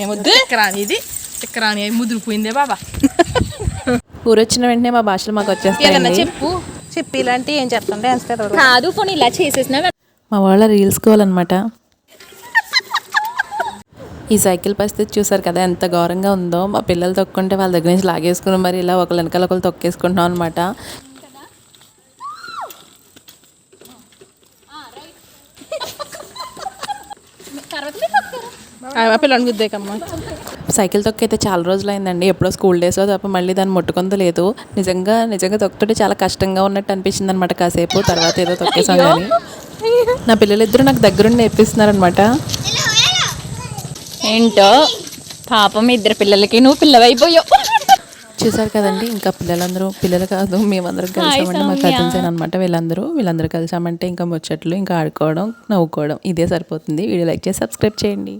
ఏమొద్దు చక్రాని ఇది చక్రాని ముదిరిపోయిందే బాబా. ఊరొచ్చిన వెంటనే మా భాషలు మాకు వచ్చేస్తాయి. చెప్పి ఇలాంటి ఏం చెప్తుండే కాదు పోనీ ఇలా చేసేసిన మా వాళ్ళ రీల్స్ కావాలన్నమాట. ఈ సైకిల్ పరిస్థితి చూసారు కదా ఎంత ఘోరంగా ఉందో. మా పిల్లలు తొక్కుంటే వాళ్ళ దగ్గర నుంచి లాగేసుకుని మరి ఇలా ఒకళ్ళ వెనకాల ఒకళ్ళు తొక్కేసుకుంటున్నాం అనమాట. పిల్లలు గుద్దేకమ్మా. సైకిల్ తొక్కైతే చాలా రోజులు అయిందండి. ఎప్పుడో స్కూల్ డేస్లో తప్ప మళ్ళీ దాన్ని ముట్టుకుందో లేదు. నిజంగా తొక్కుతుంటే చాలా కష్టంగా ఉన్నట్టు అనిపించింది అనమాట కాసేపు. తర్వాత ఏదో తొక్కేసాం కానీ నా పిల్లలిద్దరూ నాకు దగ్గరుండి నేర్పిస్తున్నారనమాట. ఏంటో పాపం ఇద్దరు పిల్లలకి నువ్వు పిల్లవైపోయావు. చూసారు కదండి. ఇంకా పిల్లలు కాదు మేమందరం కలిసామంటే మా కజిన్స్ అనమాట. వీళ్ళందరూ కలిసామంటే ఇంకా ముచ్చట్లు ఇంకా ఆడుకోవడం నవ్వుకోవడం ఇదే సరిపోతుంది. వీడియో లైక్ చేసి సబ్స్క్రైబ్ చేయండి.